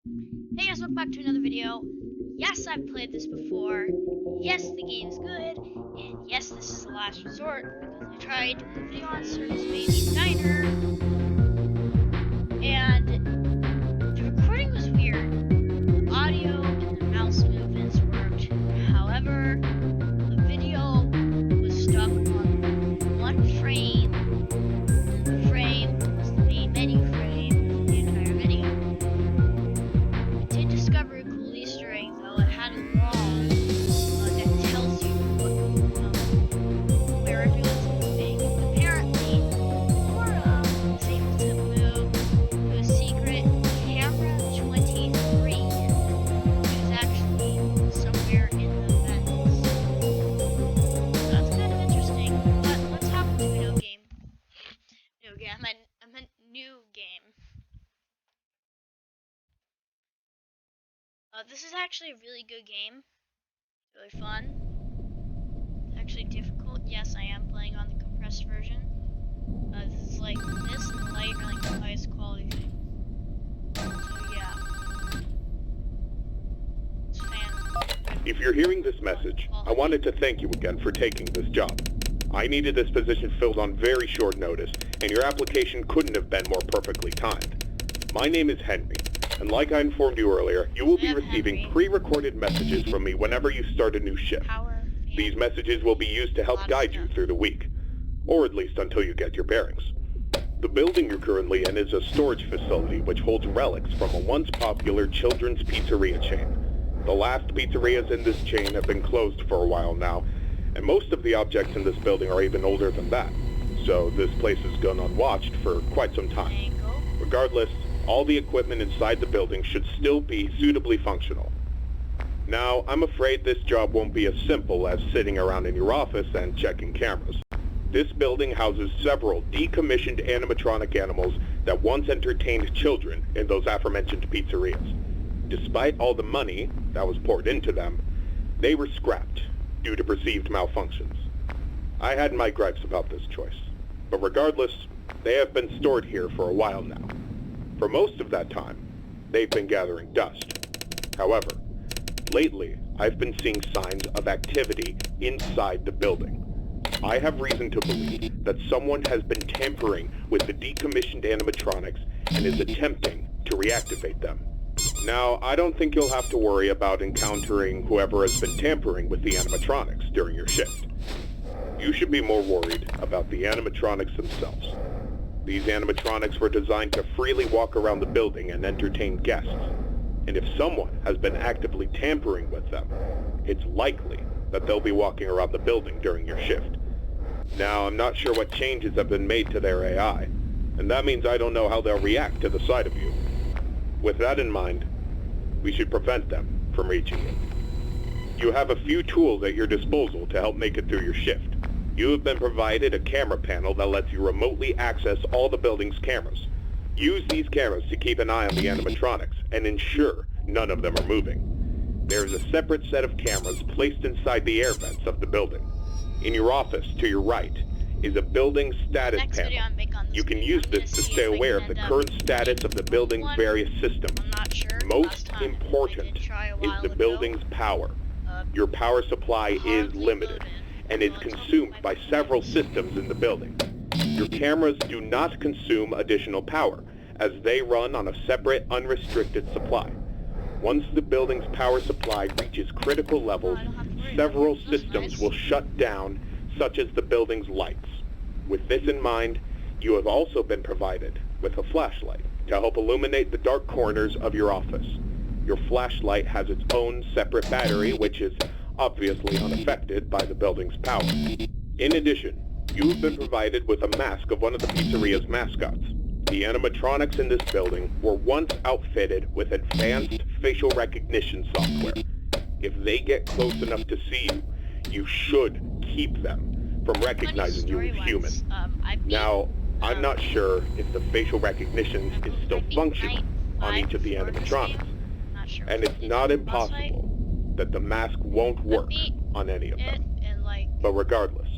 Hey guys, welcome back to another video. Yes, I've played this before. Yes, the game's good. And yes, this is the last resort because I tried doing a video on Circus Baby's Diner. And the recording was weird. The audio and the mouse movements worked. However, the video was stuck on one frame. The frame was the main menu frame of the entire video. I did discover a cool Easter egg though. It had a wall that tells you where everyone's moving. Apparently, Laura was able to move to a secret camera 23, which is actually somewhere in the vents. So that's kind of interesting. But let's hop into a new game. I meant new game. This is actually a really good game. Really fun. It's actually difficult. Yes, I am playing on the compressed version. This is like this and the light are like the highest quality thing. So yeah. It's fan. If you're hearing this message, I wanted to thank you again for taking this job. I needed this position filled on very short notice, and your application couldn't have been more perfectly timed. My name is Henry, and like I informed you earlier, you will be receiving pre-recorded messages from me whenever you start a new shift. These messages will be used to help guide you through the week, or at least until you get your bearings. The building you're currently in is a storage facility which holds relics from a once popular children's pizzeria chain. The last pizzerias in this chain have been closed for a while now, and most of the objects in this building are even older than that, so this place has gone unwatched for quite some time. Regardless, all the equipment inside the building should still be suitably functional. Now, I'm afraid this job won't be as simple as sitting around in your office and checking cameras. This building houses several decommissioned animatronic animals that once entertained children in those aforementioned pizzerias. Despite all the money that was poured into them, they were scrapped due to perceived malfunctions. I had my gripes about this choice, but regardless, they have been stored here for a while now. For most of that time, they've been gathering dust. However, lately, I've been seeing signs of activity inside the building. I have reason to believe that someone has been tampering with the decommissioned animatronics and is attempting to reactivate them. Now, I don't think you'll have to worry about encountering whoever has been tampering with the animatronics during your shift. You should be more worried about the animatronics themselves. These animatronics were designed to freely walk around the building and entertain guests. And if someone has been actively tampering with them, it's likely that they'll be walking around the building during your shift. Now, I'm not sure what changes have been made to their AI, and that means I don't know how they'll react to the sight of you. With that in mind, we should prevent them from reaching you. You have a few tools at your disposal to help make it through your shift. You have been provided a camera panel that lets you remotely access all the building's cameras. Use these cameras to keep an eye on the animatronics and ensure none of them are moving. There is a separate set of cameras placed inside the air vents of the building. In your office, to your right, is a building status panel. You can use this to stay aware of the current status of the building's various systems. Most important is the building's power. Your power supply is limited and is consumed by several systems in the building. Your cameras do not consume additional power, as they run on a separate, unrestricted supply. Once the building's power supply reaches critical levels, several systems will shut down, such as the building's lights. With this in mind, you have also been provided with a flashlight to help illuminate the dark corners of your office. Your flashlight has its own separate battery, which is obviously unaffected by the building's power. In addition, you have been provided with a mask of one of the pizzeria's mascots. The animatronics in this building were once outfitted with advanced facial recognition software. If they get close enough to see you, you should keep them from recognizing you as human. Now, I'm not sure if the facial recognition is still functional on each of the animatronics, and it's not impossible that the mask won't work on any of them. But regardless,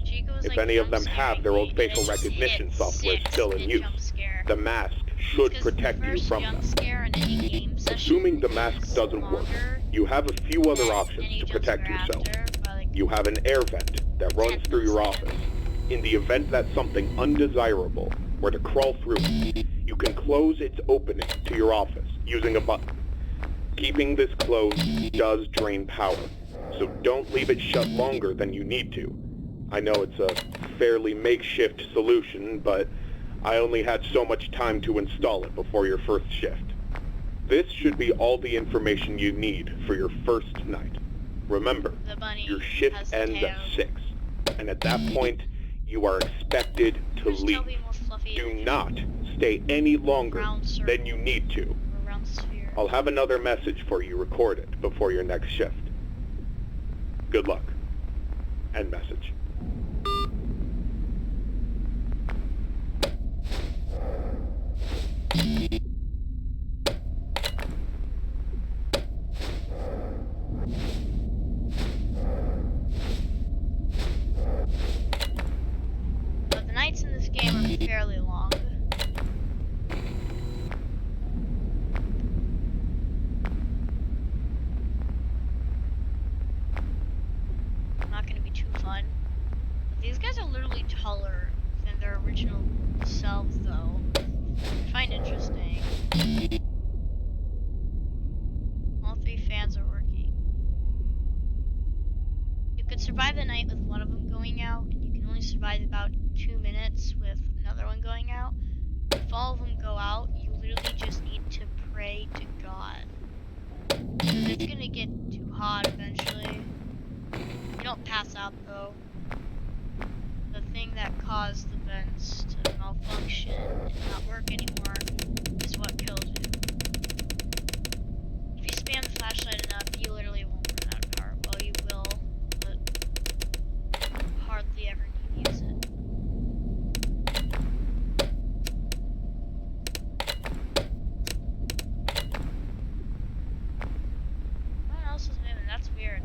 if any of them have their old facial recognition software still in use, the mask should Because protect the you first from jump them. scare in any game session Assuming the mask is doesn't work, longer you have a few other than options any to jump protect scare yourself. after, by, like, You have an air vent that runs 10 through your seconds. office. In the event that something undesirable were to crawl through it, you can close its opening to your office using a button. Keeping this closed does drain power, so don't leave it shut longer than you need to. I know it's a fairly makeshift solution, but I only had so much time to install it before your first shift. This should be all the information you need for your first night. Remember, The bunny your shift has the ends tail. at 6, and at that point, you are expected to Where's leave. Toby more fluffy? Do not stay any longer Round circle. than you need to. Or round sphere. I'll have another message for you recorded before your next shift. Good luck. End message. But the nights in this game are fairly long. Not gonna be too fun. But these guys are literally taller than their original selves, though. I find interesting. All 3 fans are working. You could survive the night with one of them going out, and you can only survive about 2 minutes with another one going out. If all of them go out, you literally just need to pray to God. Because it's gonna get too hot eventually. You don't pass out though. The thing that caused the vents to malfunction and not work anymore is what kills you. If you spam the flashlight enough, you literally won't run out of power. Well, you will, but hardly ever need to use it. No one else is moving, that's weird.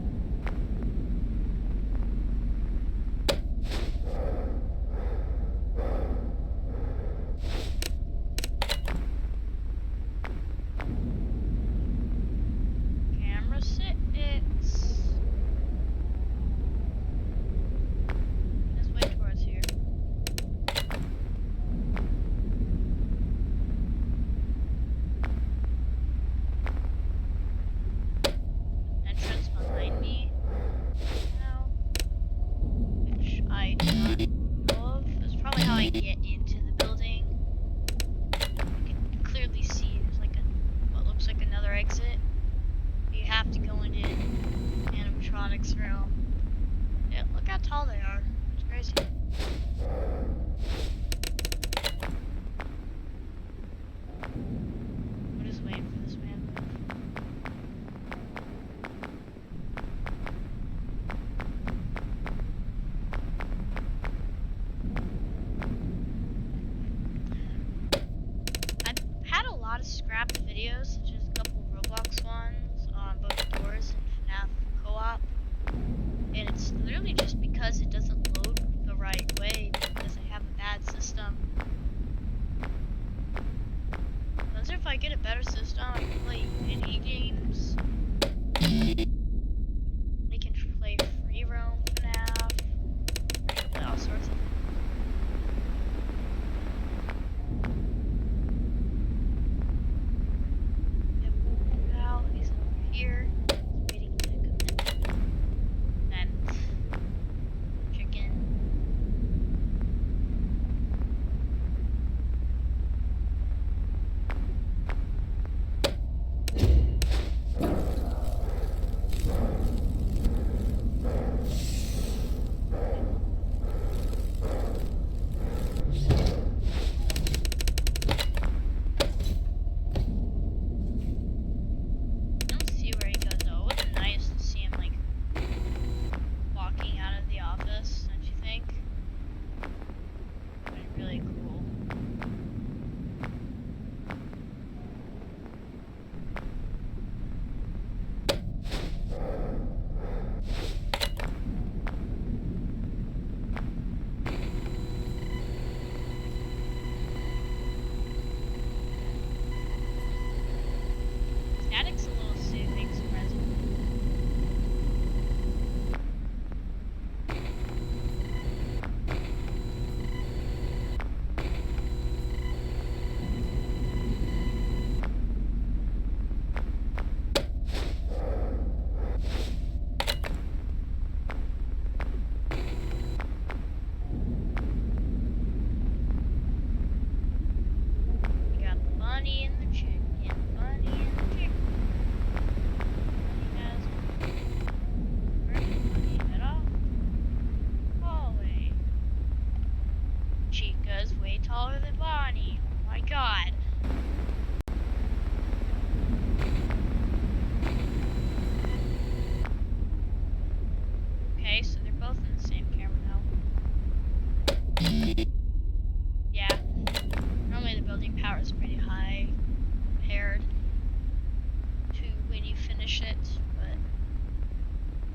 finish it,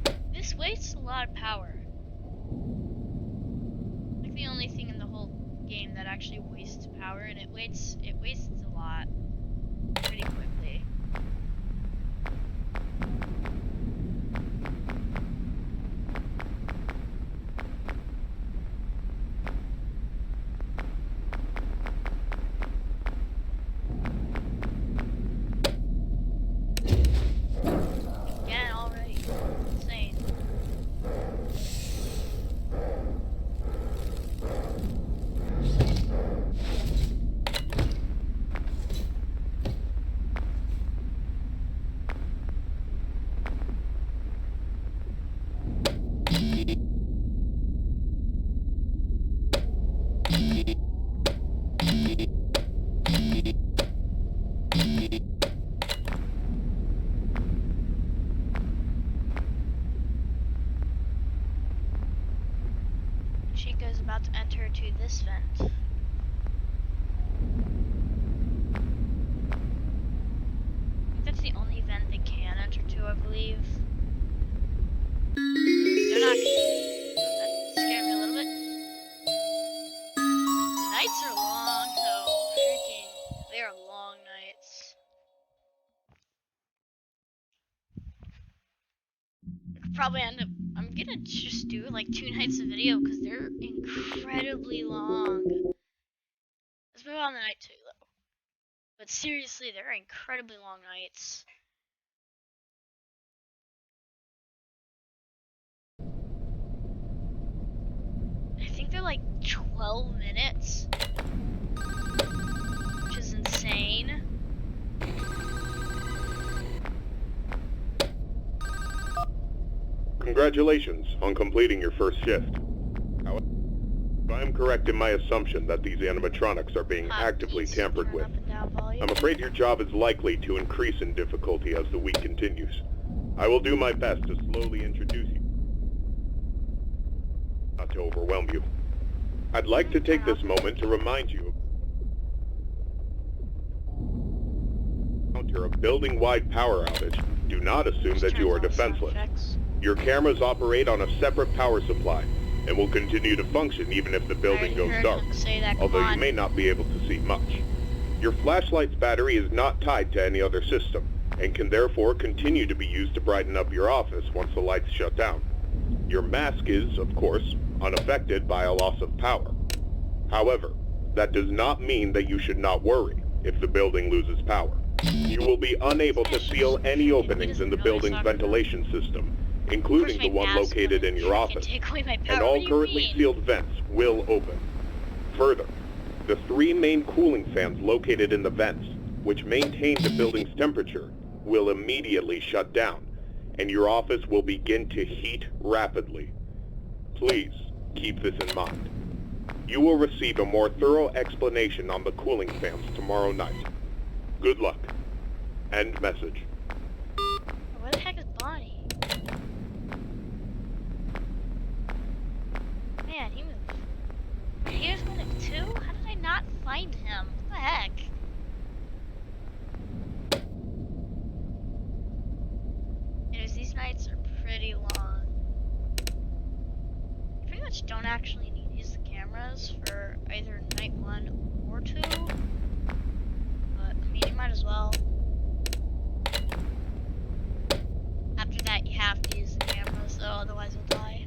but this wastes a lot of power. Like the only thing in the whole game that actually wastes power, and it wastes a lot pretty quickly. Again, already. Insane. Chica is about to enter to this vent. I think that's the only vent they can enter to, I believe. They're not. That scared me a little bit. The nights are long, though. Freaking, they are long nights. I could probably end up. I'm gonna just do like 2 nights of video because they're incredibly long. Let's move on to night 2 though. But seriously, they're incredibly long nights. I think they're like 12 minutes, which is insane. Congratulations on completing your first shift. However, if I am correct in my assumption that these animatronics are being actively Please tampered turn with, up and down volume. I'm afraid your job is likely to increase in difficulty as the week continues. I will do my best to slowly introduce you, not to overwhelm you. I'd like to take this moment to remind you of a building-wide power outage. Do not assume that you are defenseless. Your cameras operate on a separate power supply and will continue to function even if the building goes dark, although you may not be able to see much. Your flashlight's battery is not tied to any other system and can therefore continue to be used to brighten up your office once the lights shut down. Your mask is, of course, unaffected by a loss of power. However, that does not mean that you should not worry if the building loses power. You will be unable to seal any openings in the building's ventilation system, including the one located in your office, and all currently sealed vents will open. Further, the 3 main cooling fans located in the vents, which maintain the building's temperature, will immediately shut down, and your office will begin to heat rapidly. Please keep this in mind. You will receive a more thorough explanation on the cooling fans tomorrow night. Good luck. End message. Where the heck is Bonnie? Man, he moved. He was one of 2? How did I not find him? What the heck? Anyways, these nights are pretty long. You pretty much don't actually need to use the cameras for either night 1 or 2. But, I mean, you might as well. After that, you have to use the cameras, though, otherwise you'll die.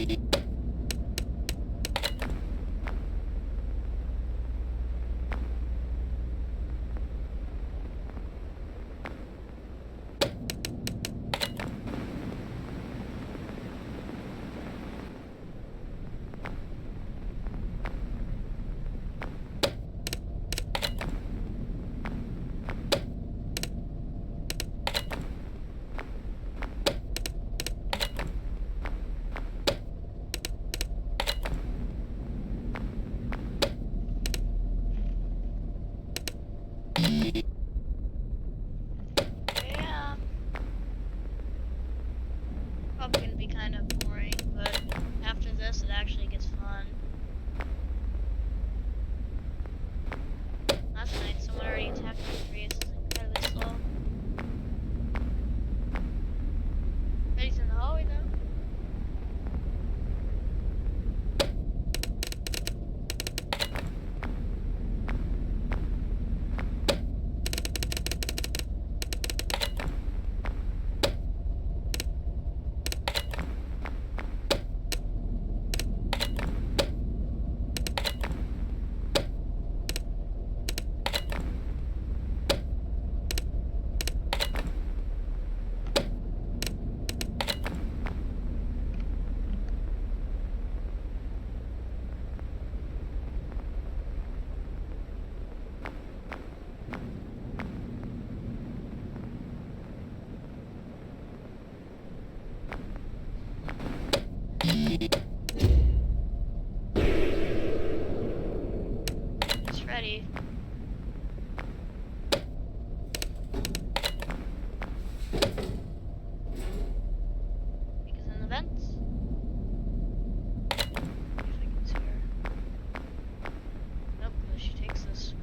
Yeah. Probably gonna be kind of boring, but after this it actually gets fun. Last night someone already attacked me. This is incredibly slow. But he's in the hallway though. It's ready. Because in the vents. See if I can see her. Nope, no, she takes this.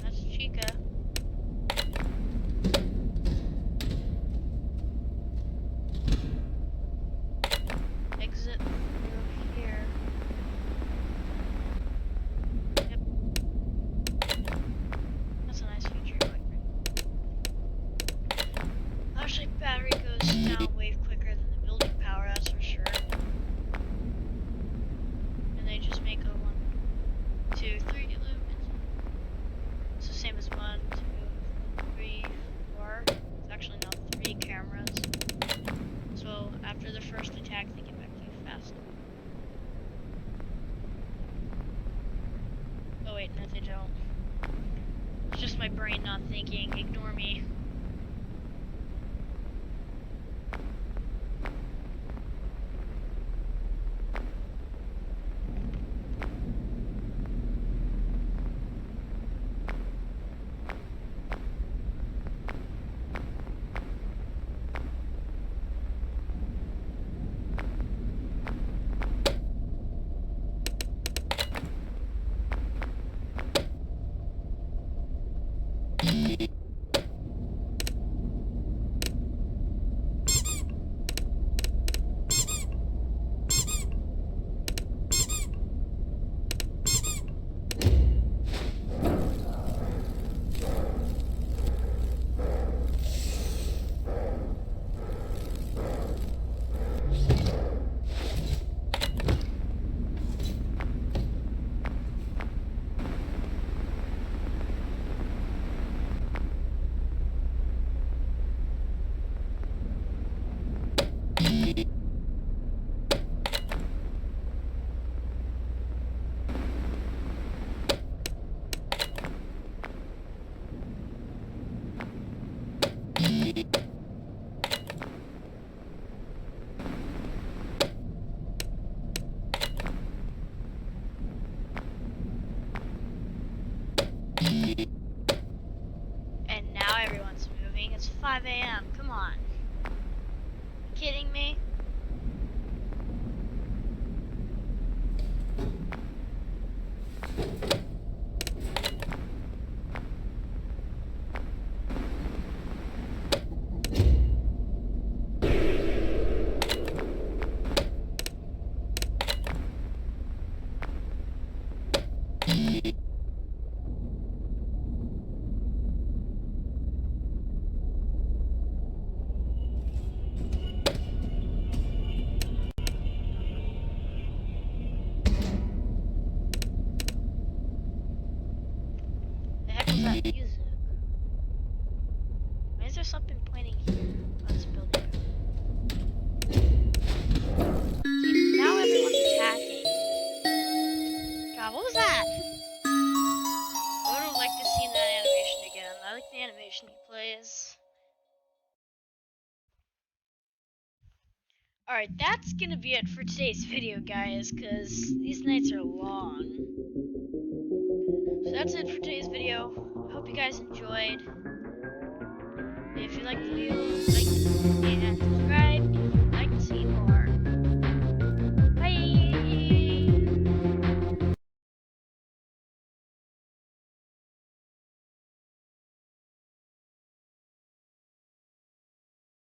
That's Chica. Exit through here. Yep. That's a nice feature. Actually, battery goes down way quicker than the building power, that's for sure. And they just make a 1, 2, 3 loop. It's the same as 1, 2, 3, 4. It's actually now 3 cameras. So after the first attack, they get back to you fast. Oh wait, no they don't. It's just my brain not thinking. Ignore me. And now everyone's moving. It's 5 a.m. Come on. Kidding me? The heck was that music? Why is there something pointing here? Oh, this building. See, now everyone's attacking. God, what was that? I would like to see that animation again. I like the animation he plays. Alright, that's gonna be it for today's video, guys, because these nights are long. So that's it for today's video. I hope you guys enjoyed. If you liked the video, like and subscribe.